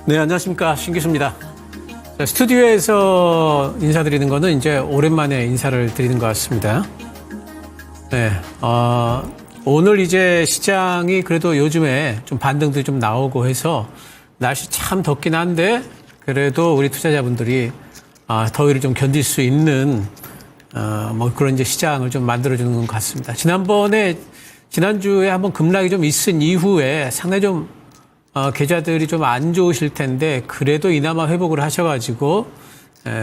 네, 안녕하십니까. 신기수입니다. 스튜디오에서 인사드리는 거는 이제 오랜만에 인사를 드리는 것 같습니다. 네, 오늘 이제 시장이 그래도 요즘에 좀 반등들이 좀 나오고 해서 날씨 참 덥긴 한데 그래도 우리 투자자분들이 더위를 좀 견딜 수 있는 뭐 그런 이제 시장을 좀 만들어주는 것 같습니다. 지난주에 한번 급락이 좀 있은 이후에 상당히 좀 계좌들이 좀 안 좋으실 텐데 그래도 이나마 회복을 하셔가지고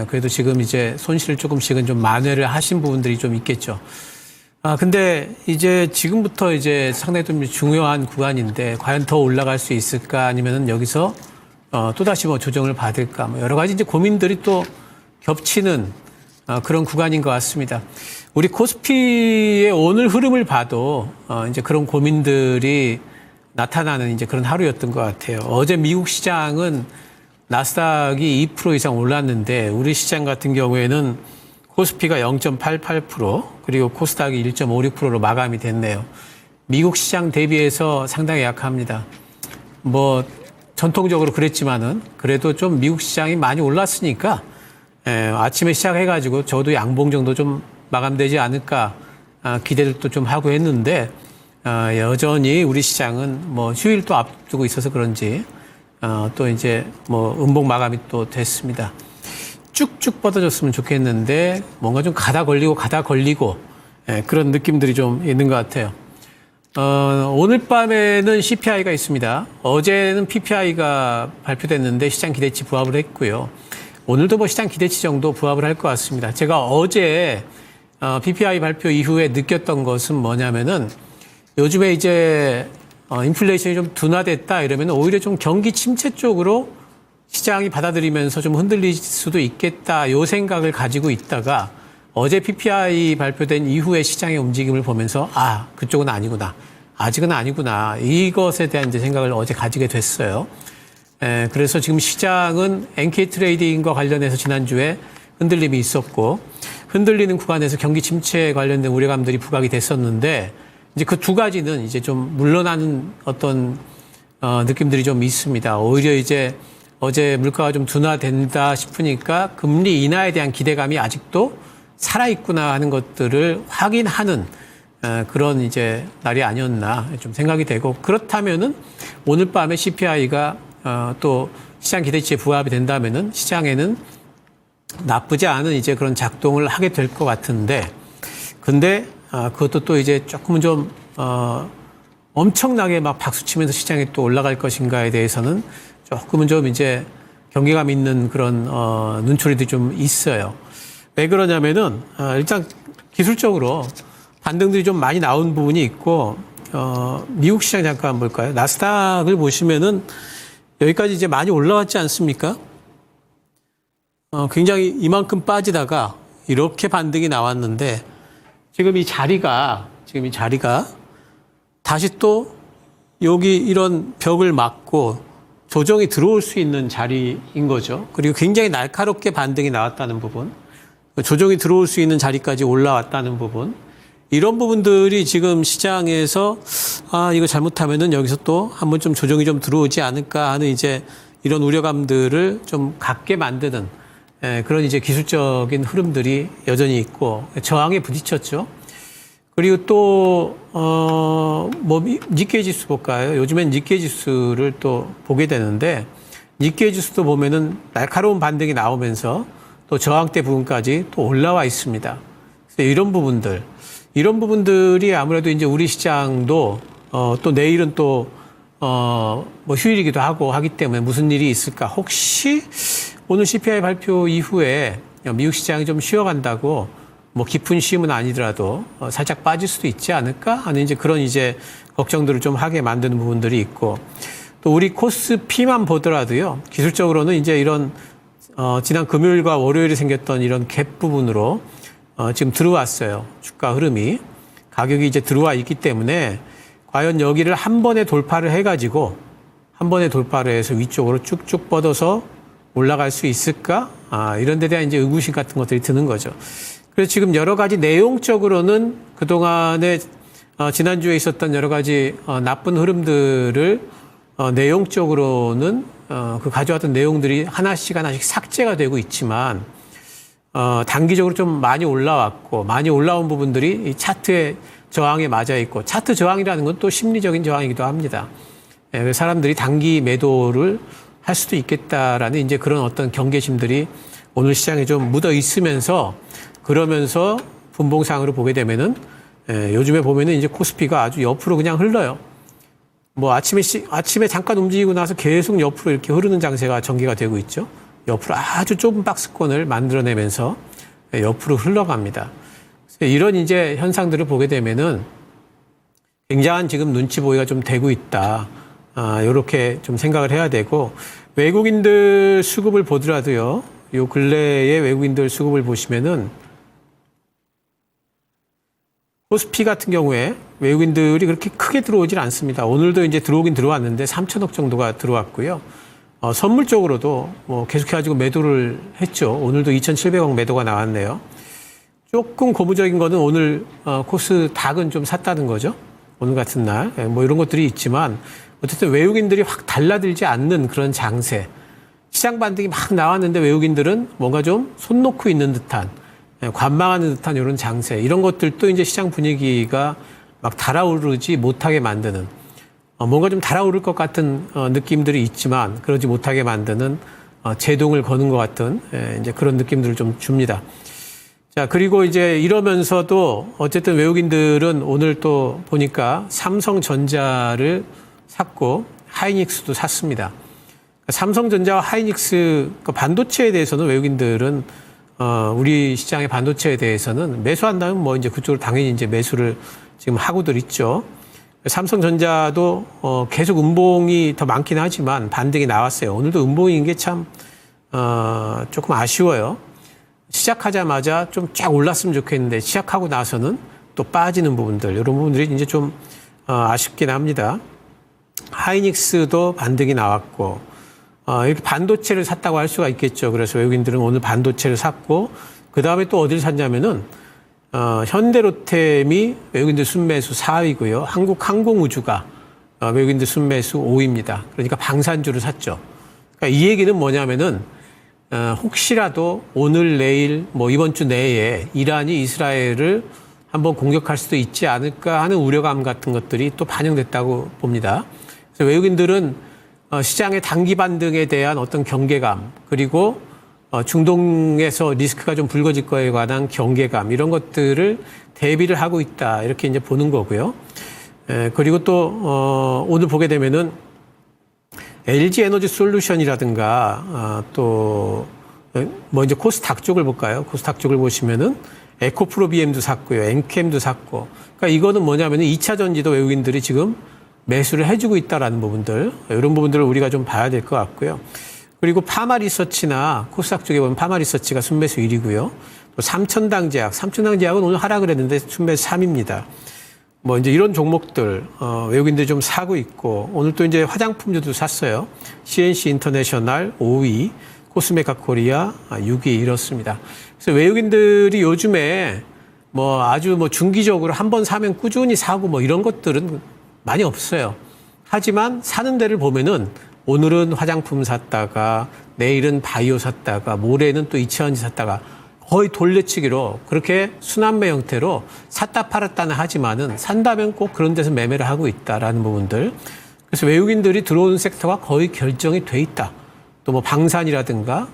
그래도 지금 이제 손실을 조금씩은 좀 만회를 하신 부분들이 좀 있겠죠. 근데 이제 지금부터 이제 상당히 좀 중요한 구간인데 과연 더 올라갈 수 있을까 아니면은 여기서 또다시 뭐 조정을 받을까 뭐 여러 가지 이제 고민들이 또 겹치는 그런 구간인 것 같습니다. 우리 코스피의 오늘 흐름을 봐도 이제 그런 고민들이 나타나는 이제 그런 하루였던 것 같아요. 어제 미국 시장은 나스닥이 2% 이상 올랐는데 우리 시장 같은 경우에는 코스피가 0.88% 그리고 코스닥이 1.56%로 마감이 됐네요. 미국 시장 대비해서 상당히 약합니다. 뭐 전통적으로 그랬지만은 그래도 좀 미국 시장이 많이 올랐으니까 아침에 시작해가지고 저도 양봉 정도 좀 마감되지 않을까 기대도 좀 하고 했는데 여전히 우리 시장은 뭐 휴일도 앞두고 있어서 그런지 또 이제 뭐 음봉 마감이 또 됐습니다. 쭉쭉 뻗어졌으면 좋겠는데 뭔가 좀 가다 걸리고 그런 느낌들이 좀 있는 것 같아요. 오늘 밤에는 CPI가 있습니다. 어제는 PPI가 발표됐는데 시장 기대치 부합을 했고요. 오늘도 뭐 시장 기대치 정도 부합을 할 것 같습니다. 제가 어제 PPI 발표 이후에 느꼈던 것은 뭐냐면은 요즘에 이제 인플레이션이 좀 둔화됐다 이러면 오히려 좀 경기 침체 쪽으로 시장이 받아들이면서 좀 흔들릴 수도 있겠다 요 생각을 가지고 있다가 어제 PPI 발표된 이후에 시장의 움직임을 보면서 그쪽은 아니구나. 아직은 아니구나. 이것에 대한 이제 생각을 어제 가지게 됐어요. 그래서 지금 시장은 NK 트레이딩과 관련해서 지난주에 흔들림이 있었고 흔들리는 구간에서 경기 침체에 관련된 우려감들이 부각이 됐었는데 이제 그 두 가지는 이제 좀 물러나는 어떤 느낌들이 좀 있습니다. 오히려 이제 어제 물가가 좀 둔화된다 싶으니까 금리 인하에 대한 기대감이 아직도 살아있구나 하는 것들을 확인하는 그런 이제 날이 아니었나 좀 생각이 되고 그렇다면은 오늘 밤에 CPI가 또 시장 기대치에 부합이 된다면은 시장에는 나쁘지 않은 이제 그런 작동을 하게 될 것 같은데 근데 그것도 또 이제 조금은 좀 엄청나게 막 박수 치면서 시장에 또 올라갈 것인가에 대해서는 조금은 좀 이제 경계감 있는 그런 눈초리도 좀 있어요. 왜 그러냐면은 일단 기술적으로 반등들이 좀 많이 나온 부분이 있고 미국 시장 잠깐 볼까요? 나스닥을 보시면은 여기까지 이제 많이 올라왔지 않습니까? 굉장히 이만큼 빠지다가 이렇게 반등이 나왔는데 지금 이 자리가 다시 또 여기 이런 벽을 막고 조정이 들어올 수 있는 자리인 거죠. 그리고 굉장히 날카롭게 반등이 나왔다는 부분, 조정이 들어올 수 있는 자리까지 올라왔다는 부분, 이런 부분들이 지금 시장에서 이거 잘못하면은 여기서 또 한번 좀 조정이 좀 들어오지 않을까 하는 이제 이런 우려감들을 좀 갖게 만드는 그런 이제 기술적인 흐름들이 여전히 있고 저항에 부딪혔죠. 그리고 또 뭐 니케이 지수 볼까요? 요즘엔 니케이 지수를 또 보게 되는데 니케이 지수도 보면은 날카로운 반등이 나오면서 또 저항대 부분까지 또 올라와 있습니다. 그래서 이런 부분들이 아무래도 이제 우리 시장도 또 내일은 또 뭐 휴일이기도 하고 하기 때문에 무슨 일이 있을까? 혹시 오늘 CPI 발표 이후에 미국 시장이 좀 쉬어간다고 뭐 깊은 쉼은 아니더라도 살짝 빠질 수도 있지 않을까 하는 이제 그런 이제 걱정들을 좀 하게 만드는 부분들이 있고 또 우리 코스피만 보더라도요 기술적으로는 이제 이런 지난 금요일과 월요일에 생겼던 이런 갭 부분으로 지금 들어왔어요. 주가 흐름이 가격이 이제 들어와 있기 때문에 과연 여기를 한 번에 돌파를 해가지고 한 번에 돌파를 해서 위쪽으로 쭉쭉 뻗어서 올라갈 수 있을까? 이런 데 대한 이제 의구심 같은 것들이 드는 거죠. 그래서 지금 여러 가지 내용적으로는 그동안에 지난주에 있었던 여러 가지 나쁜 흐름들을 내용적으로는 그 가져왔던 내용들이 하나씩 삭제가 되고 있지만, 단기적으로 좀 많이 올라왔고, 많이 올라온 부분들이 이 차트의 저항에 맞아 있고, 차트 저항이라는 건 또 심리적인 저항이기도 합니다. 사람들이 단기 매도를 할 수도 있겠다라는 이제 그런 어떤 경계심들이 오늘 시장에 좀 묻어 있으면서, 그러면서 분봉상으로 보게 되면은, 요즘에 보면은 이제 코스피가 아주 옆으로 그냥 흘러요. 뭐 아침에 잠깐 움직이고 나서 계속 옆으로 이렇게 흐르는 장세가 전개가 되고 있죠. 옆으로 아주 좁은 박스권을 만들어내면서 옆으로 흘러갑니다. 이런 이제 현상들을 보게 되면은 굉장한 지금 눈치 보기가 좀 되고 있다. 이렇게 좀 생각을 해야 되고, 외국인들 수급을 보더라도요. 요 근래의 외국인들 수급을 보시면은 코스피 같은 경우에 외국인들이 그렇게 크게 들어오질 않습니다. 오늘도 이제 들어오긴 들어왔는데 3천억 정도가 들어왔고요. 선물 쪽으로도 뭐 계속해가지고 매도를 했죠. 오늘도 2,700억 매도가 나왔네요. 조금 고무적인 거는 오늘 코스닥은 좀 샀다는 거죠. 오늘 같은 날. 뭐 이런 것들이 있지만 어쨌든 외국인들이 확 달라들지 않는 그런 장세. 시장 반등이 막 나왔는데 외국인들은 뭔가 좀 손 놓고 있는 듯한, 관망하는 듯한 이런 장세, 이런 것들도 이제 시장 분위기가 막 달아오르지 못하게 만드는, 뭔가 좀 달아오를 것 같은 느낌들이 있지만 그러지 못하게 만드는 제동을 거는 것 같은 이제 그런 느낌들을 좀 줍니다. 자, 그리고 이제 이러면서도 어쨌든 외국인들은 오늘 또 보니까 삼성전자를 샀고 하이닉스도 샀습니다. 삼성전자와 하이닉스 반도체에 대해서는 외국인들은 우리 시장의 반도체에 대해서는 매수한다면 뭐 이제 그쪽으로 당연히 이제 매수를 지금 하고들 있죠. 삼성전자도 계속 음봉이 더 많긴 하지만 반등이 나왔어요. 오늘도 음봉인 게 참 조금 아쉬워요. 시작하자마자 좀 쫙 올랐으면 좋겠는데 시작하고 나서는 또 빠지는 부분들, 이런 부분들이 이제 좀 아쉽긴 합니다. 하이닉스도 반등이 나왔고, 이렇게 반도체를 샀다고 할 수가 있겠죠. 그래서 외국인들은 오늘 반도체를 샀고, 그 다음에 또 어디를 샀냐면은, 현대로템이 외국인들 순매수 4위고요. 한국항공우주가 외국인들 순매수 5위입니다. 그러니까 방산주를 샀죠. 그러니까 이 얘기는 뭐냐면은, 혹시라도 오늘, 내일, 뭐 이번 주 내에 이란이 이스라엘을 한번 공격할 수도 있지 않을까 하는 우려감 같은 것들이 또 반영됐다고 봅니다. 그래서 외국인들은 시장의 단기 반등에 대한 어떤 경계감, 그리고 중동에서 리스크가 좀 불거질 거에 관한 경계감, 이런 것들을 대비를 하고 있다, 이렇게 이제 보는 거고요. 그리고 또 오늘 보게 되면은 LG 에너지 솔루션이라든가 또 뭐 이제 코스닥 쪽을 볼까요? 코스닥 쪽을 보시면은 에코프로비엠도 샀고요, 엔캠도 샀고. 그러니까 이거는 뭐냐면은 2차 전지도 외국인들이 지금 매수를 해주고 있다라는 부분들, 이런 부분들을 우리가 좀 봐야 될 것 같고요. 그리고 파마리서치나 코스닥 쪽에 보면 파마리서치가 순매수 1위고요. 또 삼천당제약 은 오늘 하락을 했는데 순매수 3위입니다. 뭐 이제 이런 종목들 외국인들이 좀 사고 있고, 오늘 또 이제 화장품주도 샀어요. CNC 인터내셔널 5위, 코스메카 코리아 6위, 이렇습니다. 그래서 외국인들이 요즘에 뭐 아주 뭐 중기적으로 한번 사면 꾸준히 사고 뭐 이런 것들은 많이 없어요. 하지만 사는 데를 보면은 오늘은 화장품 샀다가 내일은 바이오 샀다가 모레는 또 이차전지 샀다가 거의 돌려치기로 그렇게 순환매 형태로 샀다 팔았다는 하지만은 산다면 꼭 그런 데서 매매를 하고 있다라는 부분들. 그래서 외국인들이 들어오는 섹터가 거의 결정이 돼 있다. 또 뭐 방산이라든가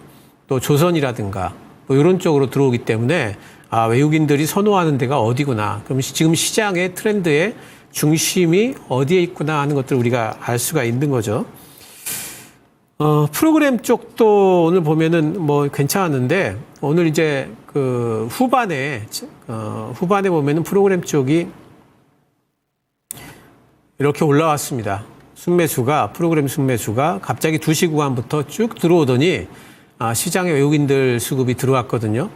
또 조선이라든가 뭐 이런 쪽으로 들어오기 때문에 외국인들이 선호하는 데가 어디구나. 그럼 지금 시장의 트렌드의 중심이 어디에 있구나 하는 것들을 우리가 알 수가 있는 거죠. 프로그램 쪽도 오늘 보면은 뭐 괜찮았는데, 오늘 이제 그 후반에 보면은 프로그램 쪽이 이렇게 올라왔습니다. 프로그램 순매수가 갑자기 2시 구간부터 쭉 들어오더니, 시장에 외국인들 수급이 들어왔거든요.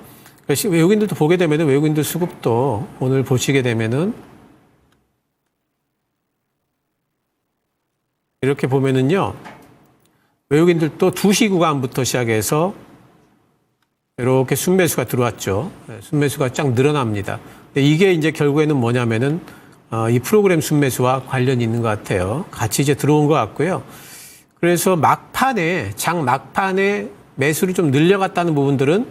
그래서 외국인들도 보게 되면은 외국인들 수급도 오늘 보시게 되면은 이렇게 보면은요, 외국인들도 2시 구간부터 시작해서 이렇게 순매수가 들어왔죠. 순매수가 쫙 늘어납니다. 근데 이게 이제 결국에는 뭐냐면은 이 프로그램 순매수와 관련이 있는 것 같아요. 같이 이제 들어온 것 같고요. 그래서 장 막판에 매수를 좀 늘려갔다는 부분들은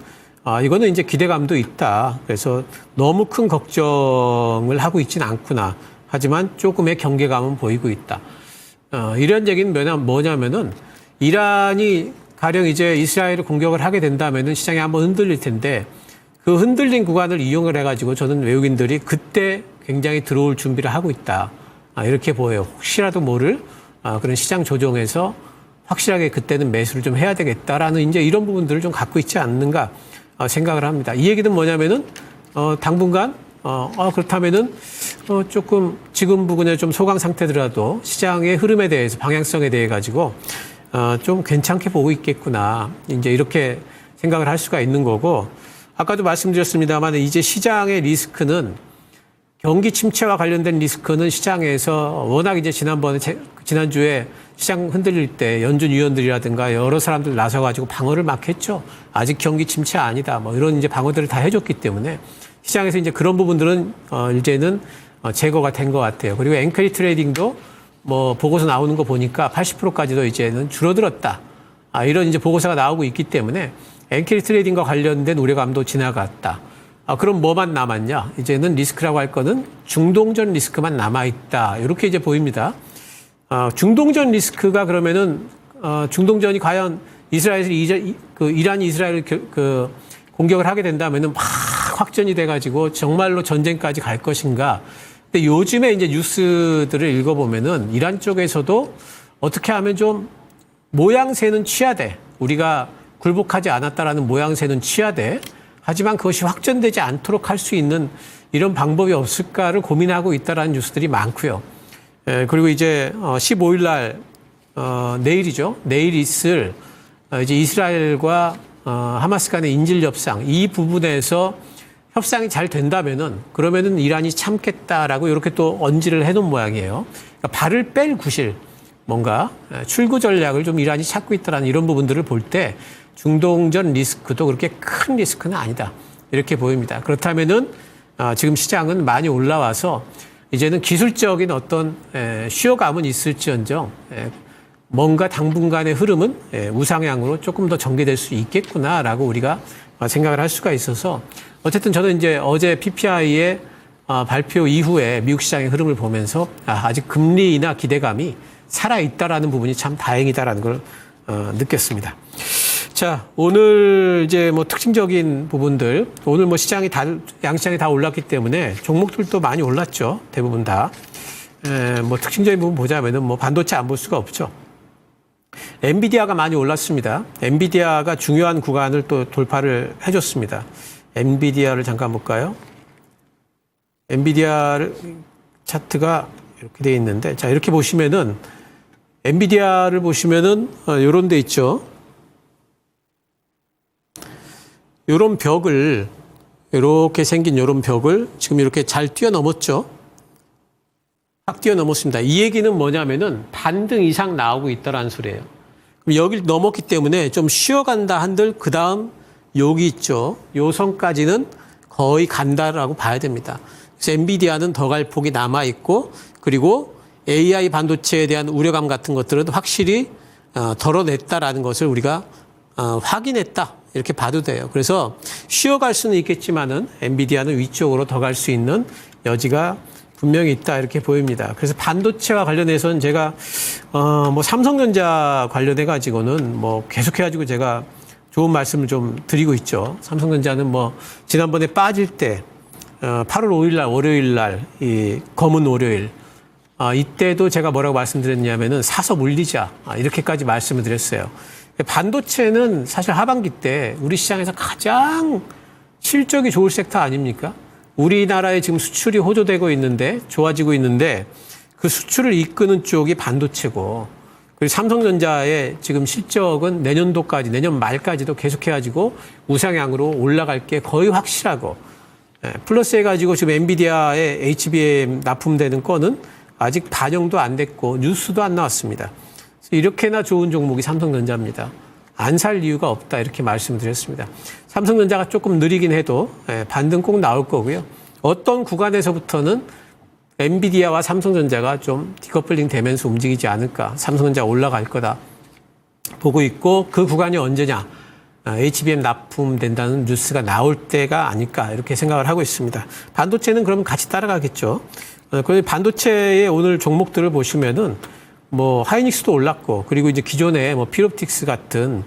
이거는 이제 기대감도 있다. 그래서 너무 큰 걱정을 하고 있지는 않구나. 하지만 조금의 경계감은 보이고 있다. 이런 얘기는 뭐냐면은 이란이 가령 이제 이스라엘을 공격을 하게 된다면은 시장이 한번 흔들릴 텐데 그 흔들린 구간을 이용을 해가지고 저는 외국인들이 그때 굉장히 들어올 준비를 하고 있다. 이렇게 보여요. 혹시라도 모를 그런 시장 조정에서 확실하게 그때는 매수를 좀 해야 되겠다라는 이제 이런 부분들을 좀 갖고 있지 않는가 생각을 합니다. 이 얘기는 뭐냐면은 당분간 그렇다면은 조금 지금 부분에 좀 소강 상태더라도 시장의 흐름에 대해서 방향성에 대해 가지고 좀 괜찮게 보고 있겠구나. 이제 이렇게 생각을 할 수가 있는 거고 아까도 말씀드렸습니다만 이제 시장의 리스크는 경기 침체와 관련된 리스크는 시장에서 워낙 이제 지난주에 시장 흔들릴 때 연준 위원들이라든가 여러 사람들 나서가지고 방어를 막 했죠. 아직 경기 침체 아니다. 뭐 이런 이제 방어들을 다 해줬기 때문에 시장에서 이제 그런 부분들은 이제는 제거가 된 것 같아요. 그리고 앵커리 트레이딩도 뭐 보고서 나오는 거 보니까 80%까지도 이제는 줄어들었다. 이런 이제 보고서가 나오고 있기 때문에 앵커리 트레이딩과 관련된 우려감도 지나갔다. 그럼 뭐만 남았냐? 이제는 리스크라고 할 거는 중동전 리스크만 남아있다. 이렇게 이제 보입니다. 중동전 리스크가 그러면은, 중동전이 과연 이스라엘에서 이란이 이스라엘을 공격을 하게 된다면은 막 확전이 돼가지고 정말로 전쟁까지 갈 것인가. 근데 요즘에 이제 뉴스들을 읽어보면은 이란 쪽에서도 어떻게 하면 좀 모양새는 취하되 우리가 굴복하지 않았다라는 모양새는 취하되 하지만 그것이 확전되지 않도록 할 수 있는 이런 방법이 없을까를 고민하고 있다라는 뉴스들이 많고요. 그리고 이제 15일 날 내일이죠. 내일 있을 이제 이스라엘과 하마스 간의 인질 협상 이 부분에서 협상이 잘 된다면은 그러면은 이란이 참겠다라고 이렇게 또 언지를 해놓은 모양이에요. 그러니까 발을 뺄 구실 뭔가 출구 전략을 좀 이란이 찾고 있다라는 이런 부분들을 볼 때 중동전 리스크도 그렇게 큰 리스크는 아니다. 이렇게 보입니다. 그렇다면은 지금 시장은 많이 올라와서 이제는 기술적인 어떤 쉬어감은 있을지언정 뭔가 당분간의 흐름은 우상향으로 조금 더 전개될 수 있겠구나라고 우리가 생각을 할 수가 있어서 어쨌든 저는 이제 어제 PPI의 발표 이후에 미국 시장의 흐름을 보면서 아직 금리나 기대감이 살아있다라는 부분이 참 다행이다라는 걸 느꼈습니다. 자, 오늘 이제 뭐 특징적인 부분들, 오늘 뭐 양시장이 다 올랐기 때문에 종목들도 많이 올랐죠. 대부분 다. 뭐 특징적인 부분 보자면은 뭐 반도체 안 볼 수가 없죠. 엔비디아가 많이 올랐습니다. 엔비디아가 중요한 구간을 또 돌파를 해줬습니다. 엔비디아를 잠깐 볼까요? 엔비디아 차트가 이렇게 돼 있는데, 자, 이렇게 보시면은 엔비디아를 보시면은 요런 데 있죠. 요런 벽을 이렇게 생긴 요런 벽을 지금 이렇게 잘 뛰어넘었죠. 확 뛰어넘었습니다. 이 얘기는 뭐냐면은 반등 이상 나오고 있다라는 소리예요. 그럼 여기를 넘었기 때문에 좀 쉬어간다 한들 그 다음 여기 있죠. 요 선까지는 거의 간다라고 봐야 됩니다. 그래서 엔비디아는 더 갈 폭이 남아 있고 그리고 AI 반도체에 대한 우려감 같은 것들은 확실히 덜어냈다라는 것을 우리가 확인했다. 이렇게 봐도 돼요. 그래서 쉬어갈 수는 있겠지만은 엔비디아는 위쪽으로 더 갈 수 있는 여지가 분명히 있다 이렇게 보입니다. 그래서 반도체와 관련해서는 제가 뭐 삼성전자 관련해 가지고는 뭐 계속해 가지고 제가 좋은 말씀을 좀 드리고 있죠. 삼성전자는 뭐 지난번에 빠질 때 8월 5일 날 월요일 날 이 검은 월요일 이때도 제가 뭐라고 말씀드렸냐면은 사서 물리자 이렇게까지 말씀을 드렸어요. 반도체는 사실 하반기 때 우리 시장에서 가장 실적이 좋을 섹터 아닙니까? 우리나라에 지금 수출이 호조되고 있는데 좋아지고 있는데 그 수출을 이끄는 쪽이 반도체고 그리고 삼성전자의 지금 실적은 내년도까지 내년 말까지도 계속해가지고 우상향으로 올라갈 게 거의 확실하고 플러스 해가지고 지금 엔비디아의 HBM 납품되는 건은 아직 반영도 안 됐고 뉴스도 안 나왔습니다. 이렇게나 좋은 종목이 삼성전자입니다. 안 살 이유가 없다 이렇게 말씀드렸습니다. 삼성전자가 조금 느리긴 해도 반등 꼭 나올 거고요. 어떤 구간에서부터는 엔비디아와 삼성전자가 좀 디커플링 되면서 움직이지 않을까. 삼성전자가 올라갈 거다. 보고 있고 그 구간이 언제냐. HBM 납품된다는 뉴스가 나올 때가 아닐까 이렇게 생각을 하고 있습니다. 반도체는 그럼 같이 따라가겠죠. 그런데 반도체의 오늘 종목들을 보시면은 뭐 하이닉스도 올랐고 그리고 이제 기존에 뭐 필옵틱스 같은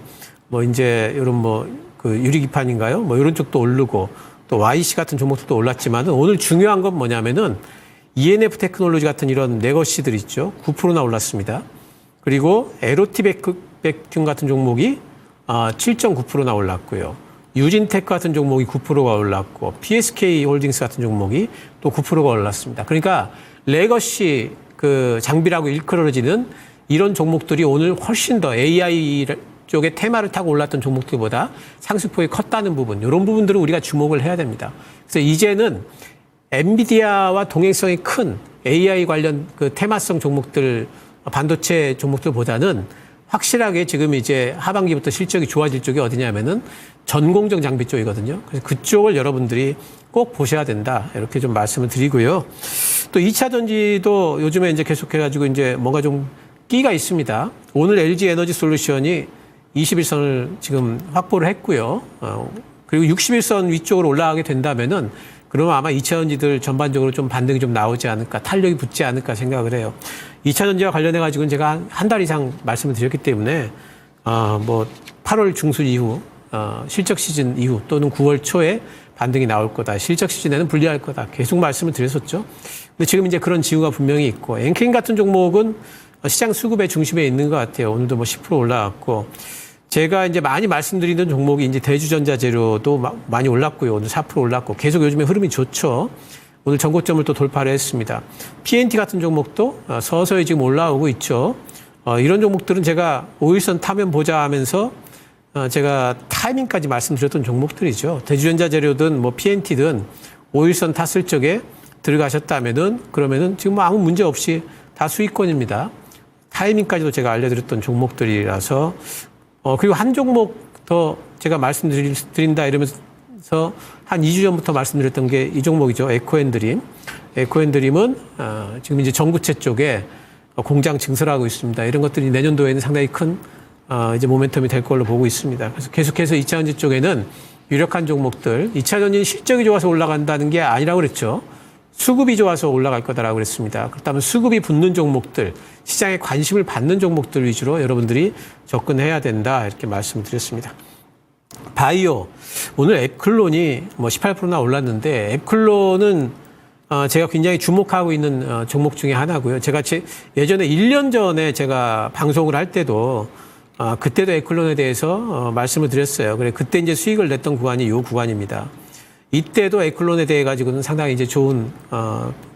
뭐 이제 이런 뭐 그 유리기판인가요? 뭐 이런 쪽도 오르고 또 YC 같은 종목들도 올랐지만은 오늘 중요한 건 뭐냐면은 ENF 테크놀로지 같은 이런 레거시들 있죠. 9%나 올랐습니다. 그리고 LOT 백큐 같은 종목이 7.9%나 올랐고요. 유진테크 같은 종목이 9%가 올랐고 PSK 홀딩스 같은 종목이 또 9%가 올랐습니다. 그러니까 레거시 그 장비라고 일컬어지는 이런 종목들이 오늘 훨씬 더 AI 쪽의 테마를 타고 올랐던 종목들보다 상승폭이 컸다는 부분, 이런 부분들은 우리가 주목을 해야 됩니다. 그래서 이제는 엔비디아와 동행성이 큰 AI 관련 그 테마성 종목들, 반도체 종목들보다는 확실하게 지금 이제 하반기부터 실적이 좋아질 쪽이 어디냐면은 전공정 장비 쪽이거든요. 그래서 그쪽을 여러분들이 꼭 보셔야 된다. 이렇게 좀 말씀을 드리고요. 또 2차 전지도 요즘에 이제 계속해가지고 이제 뭔가 좀 끼가 있습니다. 오늘 LG 에너지 솔루션이 21선을 지금 확보를 했고요. 그리고 61선 위쪽으로 올라가게 된다면은 그러면 아마 2차 전지들 전반적으로 좀 반등이 좀 나오지 않을까, 탄력이 붙지 않을까 생각을 해요. 2차 전지와 관련해가지고는 제가 한 달 이상 말씀을 드렸기 때문에, 뭐, 8월 중순 이후, 실적 시즌 이후 또는 9월 초에 반등이 나올 거다. 실적 시즌에는 불리할 거다. 계속 말씀을 드렸었죠. 근데 지금 이제 그런 징후가 분명히 있고, 엔케인 같은 종목은 시장 수급의 중심에 있는 것 같아요. 오늘도 뭐 10% 올라왔고, 제가 이제 많이 말씀드리는 종목이 이제 대주전자 재료도 많이 올랐고요. 오늘 4% 올랐고 계속 요즘에 흐름이 좋죠. 오늘 전고점을 또 돌파를 했습니다. PNT 같은 종목도 서서히 지금 올라오고 있죠. 이런 종목들은 제가 5일선 타면 보자 하면서 제가 타이밍까지 말씀드렸던 종목들이죠. 대주전자 재료든 뭐 PNT든 5일선 탔을 적에 들어가셨다면은 그러면은 지금 뭐 아무 문제 없이 다 수익권입니다. 타이밍까지도 제가 알려드렸던 종목들이라서 그리고 한 종목 더 제가 말씀드린다 이러면서 한 2주 전부터 말씀드렸던 게 이 종목이죠. 에코앤드림. 에코앤드림은 지금 이제 전구체 쪽에 공장 증설하고 있습니다. 이런 것들이 내년도에는 상당히 큰 이제 모멘텀이 될 걸로 보고 있습니다. 그래서 계속해서 2차 전지 쪽에는 유력한 종목들, 2차 전지는 실적이 좋아서 올라간다는 게 아니라고 그랬죠. 수급이 좋아서 올라갈 거다라고 그랬습니다. 그렇다면 수급이 붙는 종목들, 시장에 관심을 받는 종목들 위주로 여러분들이 접근해야 된다. 이렇게 말씀을 드렸습니다. 바이오. 오늘 앱클론이 뭐 18%나 올랐는데 앱클론은 제가 굉장히 주목하고 있는 종목 중에 하나고요. 제가 예전에 1년 전에 제가 방송을 할 때도 그때도 앱클론에 대해서 말씀을 드렸어요. 그래 그때 이제 수익을 냈던 구간이 이 구간입니다. 이때도 에클론에 대해 가지고는 상당히 이제 좋은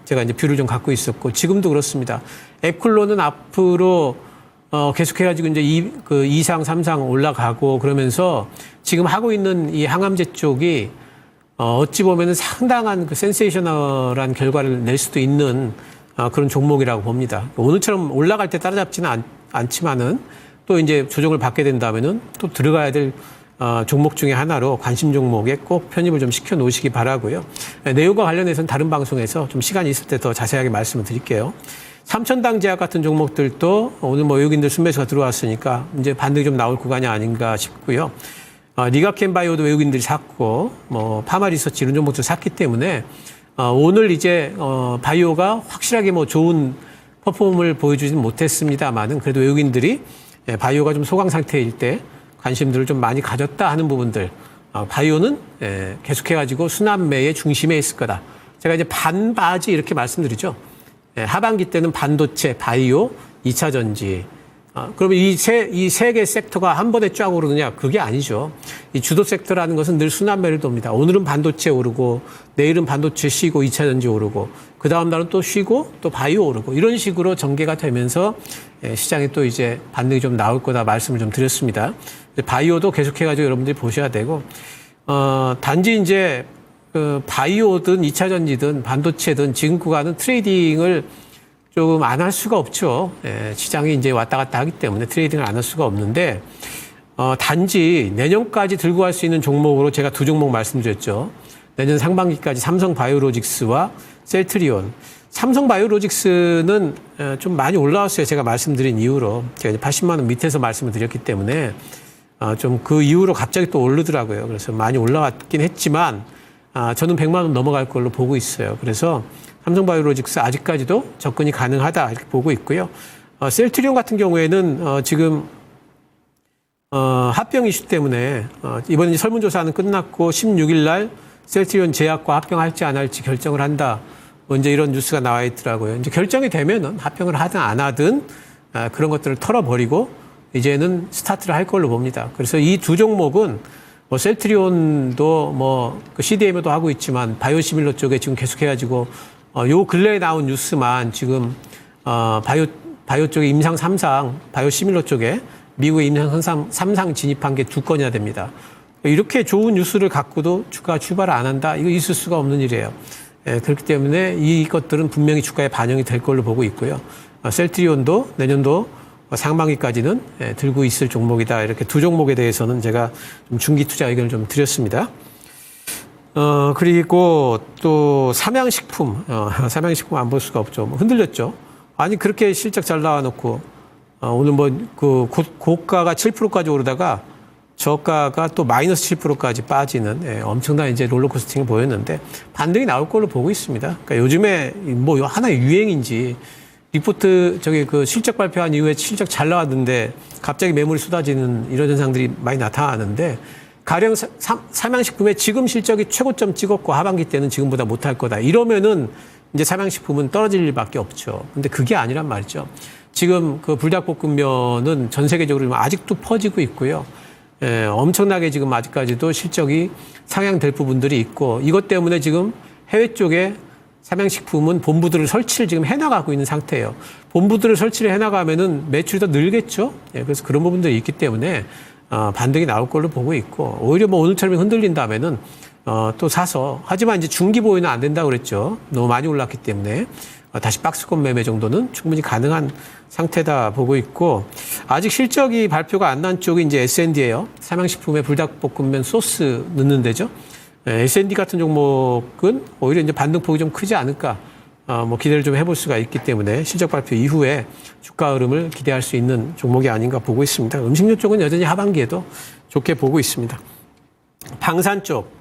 제가 이제 뷰를 좀 갖고 있었고 지금도 그렇습니다. 에클론은 앞으로 계속해 가지고 이제 2상, 3상 올라가고 그러면서 지금 하고 있는 이 항암제 쪽이 어찌 보면은 상당한 그 센세이셔널한 결과를 낼 수도 있는 그런 종목이라고 봅니다. 오늘처럼 올라갈 때 따라잡지는 않지만은 또 이제 조정을 받게 된다면은 또 들어가야 될 종목 중에 하나로 관심 종목에 꼭 편입을 좀 시켜 놓으시기 바라고요. 내용과 관련해서는 다른 방송에서 좀 시간이 있을 때 더 자세하게 말씀을 드릴게요. 삼천당 제약 같은 종목들도 오늘 뭐 외국인들 순매수가 들어왔으니까 이제 반등이 좀 나올 구간이 아닌가 싶고요. 리가켄 바이오도 외국인들이 샀고 뭐 파마리서치 이런 종목들 샀기 때문에 오늘 이제 바이오가 확실하게 뭐 좋은 퍼폼을 보여주지는 못했습니다만은 그래도 외국인들이 바이오가 좀 소강 상태일 때 관심들을 좀 많이 가졌다 하는 부분들, 바이오는 계속해가지고 순환매의 중심에 있을 거다. 제가 이제 반바지 이렇게 말씀드리죠. 하반기 때는 반도체, 바이오, 2차 전지. 그러면 이 세 개 섹터가 한 번에 쫙 오르느냐? 그게 아니죠. 이 주도 섹터라는 것은 늘 순환매를 돕니다. 오늘은 반도체 오르고, 내일은 반도체 쉬고, 2차 전지 오르고, 그 다음 날은 또 쉬고, 또 바이오 오르고, 이런 식으로 전개가 되면서 시장에 또 이제 반등이 좀 나올 거다 말씀을 좀 드렸습니다. 바이오도 계속해가지고 여러분들이 보셔야 되고, 단지 이제, 바이오든 2차 전지든 반도체든 지금 구간은 트레이딩을 조금 안 할 수가 없죠. 시장이 이제 왔다 갔다 하기 때문에 트레이딩을 안 할 수가 없는데, 단지 내년까지 들고 갈 수 있는 종목으로 제가 두 종목 말씀드렸죠. 내년 상반기까지 삼성 바이오로직스와 셀트리온. 삼성바이오로직스는 좀 많이 올라왔어요. 제가 말씀드린 이후로. 제가 이제 80만 원 밑에서 말씀을 드렸기 때문에 좀 그 이후로 갑자기 또 오르더라고요. 그래서 많이 올라왔긴 했지만 저는 100만 원 넘어갈 걸로 보고 있어요. 그래서 삼성바이오로직스 아직까지도 접근이 가능하다 이렇게 보고 있고요. 셀트리온 같은 경우에는 지금 합병 이슈 때문에 이번 설문조사는 끝났고 16일 날 셀트리온 제약과 합병할지 안 할지 결정을 한다. 이제 이런 뉴스가 나와 있더라고요. 이제 결정이 되면은 합병을 하든 안 하든 그런 것들을 털어버리고 이제는 스타트를 할 걸로 봅니다. 그래서 이 두 종목은 뭐 셀트리온도 뭐그 CDMO도 하고 있지만 바이오시밀러 쪽에 지금 계속해가지고 요 근래에 나온 뉴스만 지금 바이오 쪽에 임상 3상 바이오시밀러 쪽에 미국의 임상 3상 진입한 게 2건이나 됩니다. 이렇게 좋은 뉴스를 갖고도 주가가 출발을 안 한다? 이거 있을 수가 없는 일이에요. 그렇기 때문에 이것들은 분명히 주가에 반영이 될 걸로 보고 있고요. 셀트리온도 내년도 상반기까지는 들고 있을 종목이다. 이렇게 두 종목에 대해서는 제가 좀 중기 투자 의견을 좀 드렸습니다. 그리고 또 삼양식품, 삼양식품 안 볼 수가 없죠. 흔들렸죠. 아니 그렇게 실적 잘 나와놓고 오늘 그 고가가 7%까지 오르다가 저가가 또 마이너스 7%까지 빠지는 엄청난 이제 롤러코스팅을 보였는데 반등이 나올 걸로 보고 있습니다. 그러니까 요즘에 뭐 하나의 유행인지 리포트 그 실적 발표한 이후에 실적 잘 나왔는데 갑자기 매물이 쏟아지는 이런 현상들이 많이 나타나는데 가령 삼양식품의 지금 실적이 최고점 찍었고 하반기 때는 지금보다 못할 거다. 이러면은 이제 삼양식품은 떨어질 일밖에 없죠. 근데 그게 아니란 말이죠. 지금 그 불닭볶음면은 전 세계적으로 아직도 퍼지고 있고요. 엄청나게 지금 아직까지도 실적이 상향될 부분들이 있고 이것 때문에 지금 해외 쪽에 삼양식품은 본부들을 설치를 지금 해나가고 있는 상태예요. 본부들을 설치를 해나가면은 매출이 더 늘겠죠. 그래서 그런 부분들이 있기 때문에 반등이 나올 걸로 보고 있고 오히려 뭐 오늘처럼 흔들린다면은 또 사서 하지만 이제 중기 보유는 안 된다고 그랬죠. 너무 많이 올랐기 때문에 다시 박스권 매매 정도는 충분히 가능한 상태다 보고 있고 아직 실적이 발표가 안 난 쪽이 이제 S&D예요. 삼양식품의 불닭볶음면 소스 넣는 데죠. S&D 같은 종목은 오히려 이제 반등폭이 좀 크지 않을까 뭐 기대를 좀 해볼 수가 있기 때문에 실적 발표 이후에 주가 흐름을 기대할 수 있는 종목이 아닌가 보고 있습니다. 음식료 쪽은 여전히 하반기에도 좋게 보고 있습니다. 방산 쪽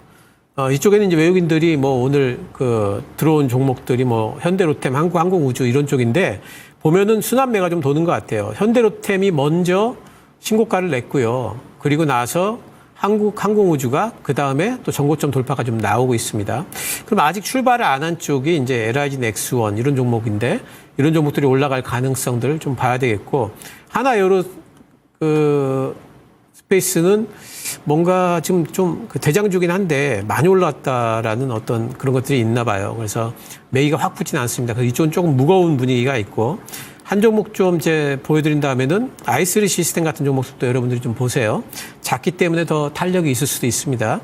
이쪽에는 이제 외국인들이 뭐 오늘 그 들어온 종목들이 뭐 현대로템, 한국항공우주 이런 쪽인데 보면은 순환매가 좀 도는 것 같아요. 현대로템이 먼저 신고가를 냈고요. 그리고 나서 한국항공우주가 그 다음에 또 전고점 돌파가 좀 나오고 있습니다. 그럼 아직 출발을 안 한 쪽이 이제 LIG 넥스원 이런 종목인데 이런 종목들이 올라갈 가능성들을 좀 봐야 되겠고 하나여로 스페이스는 뭔가 지금 좀 대장주긴 한데 많이 올랐다라는 어떤 그런 것들이 있나 봐요. 그래서 매기가 확 붙진 않습니다. 그래서 이쪽은 조금 무거운 분위기가 있고 한 종목 좀 이제 보여드린다면은 i3 시스템 같은 종목도 여러분들이 좀 보세요. 작기 때문에 더 탄력이 있을 수도 있습니다.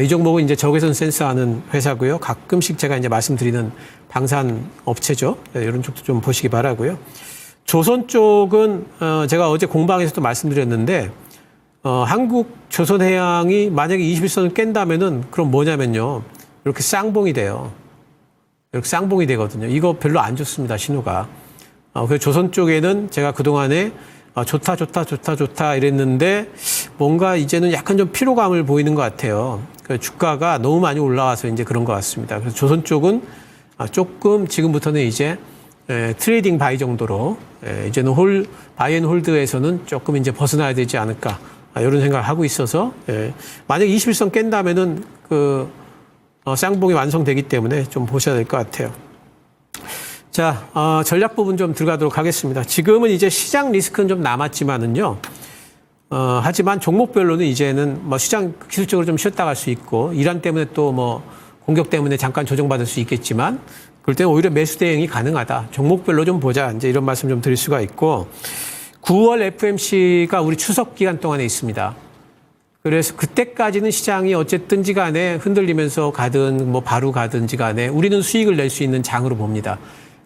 이 종목은 이제 적외선 센서하는 회사고요. 가끔씩 제가 이제 말씀드리는 방산 업체죠. 이런 쪽도 좀 보시기 바라고요. 조선 쪽은 제가 어제 공방에서도 말씀드렸는데 한국 조선해양이 만약에 21선을 깬다면은 그럼 뭐냐면요. 이렇게 쌍봉이 돼요. 이렇게 쌍봉이 되거든요. 이거 별로 안 좋습니다. 신호가. 그래서 조선 쪽에는 제가 그동안에 좋다 이랬는데 뭔가 이제는 약간 좀 피로감을 보이는 것 같아요. 주가가 너무 많이 올라와서 이제 그런 것 같습니다. 그래서 조선 쪽은 조금 지금부터는 이제 트레이딩 바이 정도로 이제는 바이 앤 홀드에서는 조금 이제 벗어나야 되지 않을까 이런 생각을 하고 있어서 만약에 21선 깬다면은 쌍봉이 완성되기 때문에 좀 보셔야 될 것 같아요. 자, 전략 부분 좀 들어가도록 하겠습니다. 지금은 이제 시장 리스크는 좀 남았지만은요. 하지만 종목별로는 이제는 뭐 시장 기술적으로 좀 쉬었다 갈 수 있고 이란 때문에 또 뭐 공격 때문에 잠깐 조정받을 수 있겠지만 그럴 때는 오히려 매수 대응이 가능하다. 종목별로 좀 보자. 이제 이런 말씀 좀 드릴 수가 있고 9월 FMC가 우리 추석 기간 동안에 있습니다. 그래서 그때까지는 시장이 어쨌든지 간에 흔들리면서 가든 뭐 바로 가든지 간에 우리는 수익을 낼 수 있는 장으로 봅니다.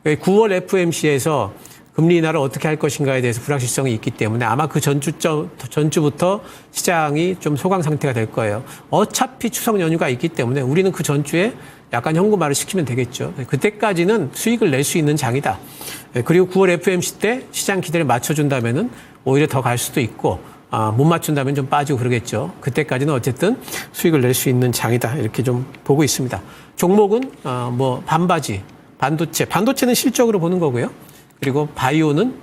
9월 FMC에서 금리 인하를 어떻게 할 것인가에 대해서 불확실성이 있기 때문에 아마 그 전주부터 시장이 좀 소강 상태가 될 거예요. 어차피 추석 연휴가 있기 때문에 우리는 그 전주에 약간 현금화를 시키면 되겠죠. 그때까지는 수익을 낼 수 있는 장이다. 그리고 9월 FOMC 때 시장 기대를 맞춰준다면은 오히려 더 갈 수도 있고, 못 맞춘다면 좀 빠지고 그러겠죠. 그때까지는 어쨌든 수익을 낼 수 있는 장이다. 이렇게 좀 보고 있습니다. 종목은, 반바지, 반도체는 실적으로 보는 거고요. 그리고 바이오는,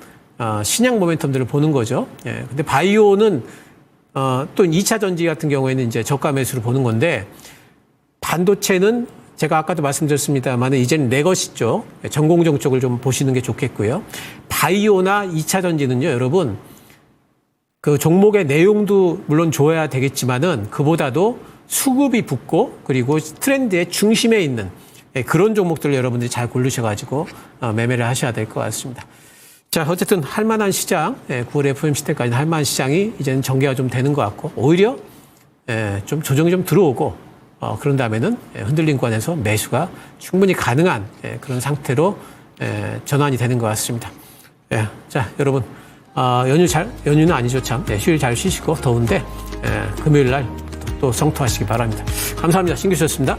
신약 모멘텀들을 보는 거죠. 예. 근데 바이오는, 또 2차 전지 같은 경우에는 이제 저가 매수를 보는 건데, 반도체는 제가 아까도 말씀드렸습니다만 이제는 내 것이죠. 전공정 쪽을 좀 보시는 게 좋겠고요. 바이오나 2차 전지는요, 여러분, 그 종목의 내용도 물론 좋아야 되겠지만은 그보다도 수급이 붙고 그리고 트렌드의 중심에 있는 그런 종목들을 여러분들이 잘 고르셔가지고 매매를 하셔야 될 것 같습니다. 자, 어쨌든 할만한 시장, 9월 FOMC 때까지는 할만한 시장이 이제는 전개가 좀 되는 것 같고 오히려 좀 조정이 좀 들어오고 그런 다음에는 흔들림권에서 매수가 충분히 가능한 그런 상태로 전환이 되는 것 같습니다. 자, 여러분 연휴는 아니죠 참. 휴일 잘 쉬시고 더운데 금요일 날 또 성토하시기 바랍니다. 감사합니다. 신규 씨였습니다.